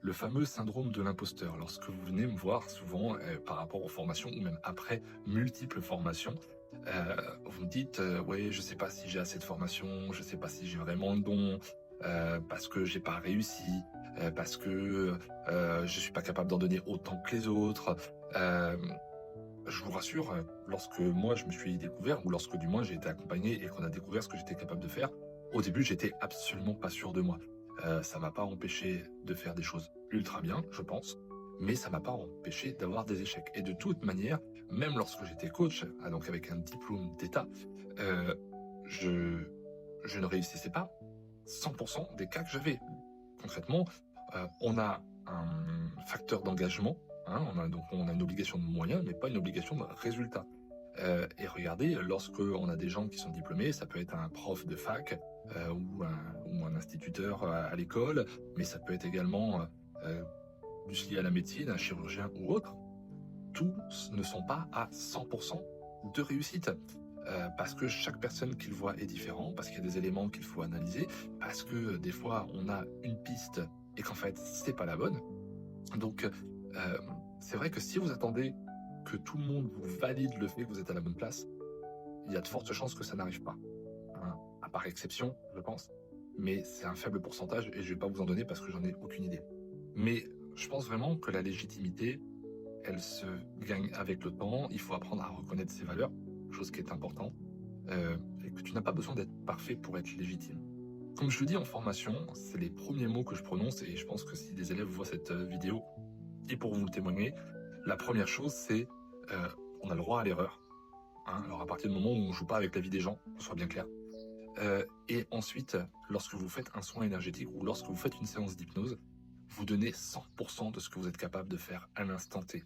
le fameux syndrome de l'imposteur. Lorsque vous venez me voir souvent par rapport aux formations ou même après multiples formations, vous me dites ouais, je sais pas si j'ai assez de formation, je sais pas si j'ai vraiment le don, parce que j'ai pas réussi, parce que je suis pas capable d'en donner autant que les autres. Euh, je vous rassure, lorsque moi je me suis découvert, ou lorsque du moins j'ai été accompagné et qu'on a découvert ce que j'étais capable de faire, au début j'étais absolument pas sûr de moi. Ça m'a pas empêché de faire des choses ultra bien, je pense, mais ça m'a pas empêché d'avoir des échecs. Et de toute manière, même lorsque j'étais coach, donc avec un diplôme d'État, euh, je, je ne réussissais pas 100% des cas que j'avais. Concrètement, on a un facteur d'engagement, hein, donc on a une obligation de moyens, mais pas une obligation de résultat. Et regardez, lorsque on a des gens qui sont diplômés, ça peut être un prof de fac ou un instituteur à l'école, mais ça peut être également lié à la médecine, un chirurgien ou autre. Tous ne sont pas à 100% de réussite. Parce que chaque personne qu'il voit est différent, parce qu'il y a des éléments qu'il faut analyser, parce que des fois on a une piste et qu'en fait c'est pas la bonne. Donc c'est vrai que si vous attendez que tout le monde vous valide le fait que vous êtes à la bonne place, il y a de fortes chances que ça n'arrive pas, hein. À part exception, je pense, mais c'est un faible pourcentage et je vais pas vous en donner parce que j'en ai aucune idée. Mais je pense vraiment que la légitimité, elle se gagne avec le temps. Il faut apprendre à reconnaître ses valeurs, chose qui est importante, et que tu n'as pas besoin d'être parfait pour être légitime. Comme je le dis en formation, c'est les premiers mots que je prononce, et je pense que si des élèves voient cette vidéo, et pour vous le témoigner, la première chose c'est on a le droit à l'erreur, hein. Alors à partir du moment où on ne joue pas avec la vie des gens, qu'on soit bien clair. Et ensuite, lorsque vous faites un soin énergétique ou lorsque vous faites une séance d'hypnose, vous donnez 100% de ce que vous êtes capable de faire à l'instant T.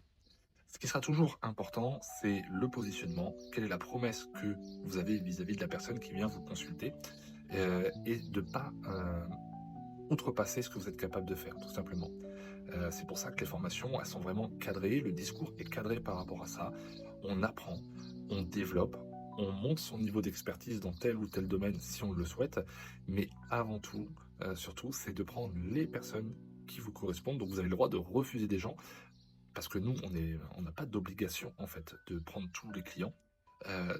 Ce qui sera toujours important, c'est le positionnement. Quelle est la promesse que vous avez vis-à-vis de la personne qui vient vous consulter, et de ne pas outrepasser ce que vous êtes capable de faire, tout simplement. C'est pour ça que les formations, elles sont vraiment cadrées. Le discours est cadré par rapport à ça. On apprend, on développe, on monte son niveau d'expertise dans tel ou tel domaine si on le souhaite. Mais avant tout, surtout, c'est de prendre les personnes qui vous correspondent. Donc vous avez le droit de refuser des gens, parce que nous, on n'a pas d'obligation en fait de prendre tous les clients.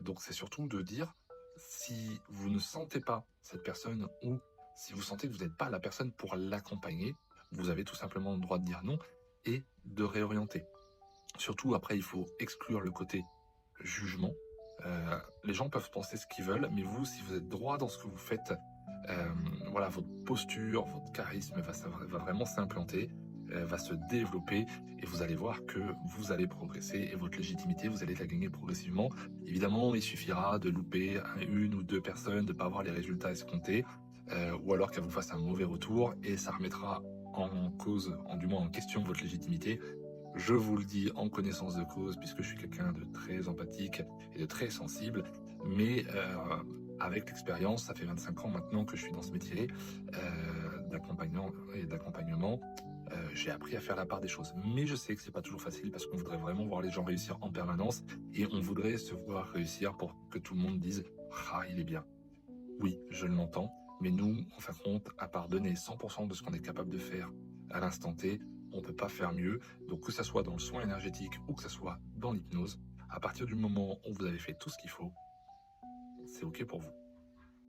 Donc c'est surtout de dire, si vous ne sentez pas cette personne ou si vous sentez que vous n'êtes pas la personne pour l'accompagner, vous avez tout simplement le droit de dire non et de réorienter. Surtout après, il faut exclure le côté jugement. Les gens peuvent penser ce qu'ils veulent, mais vous, si vous êtes droit dans ce que vous faites, voilà, votre posture, votre charisme va vraiment s'implanter, va se développer, et vous allez voir que vous allez progresser, et votre légitimité, vous allez la gagner progressivement. Évidemment, il suffira de louper une ou deux personnes, de ne pas avoir les résultats escomptés, ou alors qu'elle vous fasse un mauvais retour, et ça remettra en cause, du moins en question, votre légitimité. Je vous le dis en connaissance de cause, puisque je suis quelqu'un de très empathique et de très sensible, mais avec l'expérience, ça fait 25 ans maintenant que je suis dans ce métier d'accompagnant et d'accompagnement. J'ai appris à faire la part des choses, mais je sais que c'est pas toujours facile, parce qu'on voudrait vraiment voir les gens réussir en permanence, et on voudrait se voir réussir pour que tout le monde dise « Ah, il est bien ». Oui, je l'entends, mais nous, en fin de compte, à part donner 100% de ce qu'on est capable de faire à l'instant T, on ne peut pas faire mieux. Donc que ça soit dans le soin énergétique ou que ça soit dans l'hypnose, à partir du moment où vous avez fait tout ce qu'il faut, c'est OK pour vous.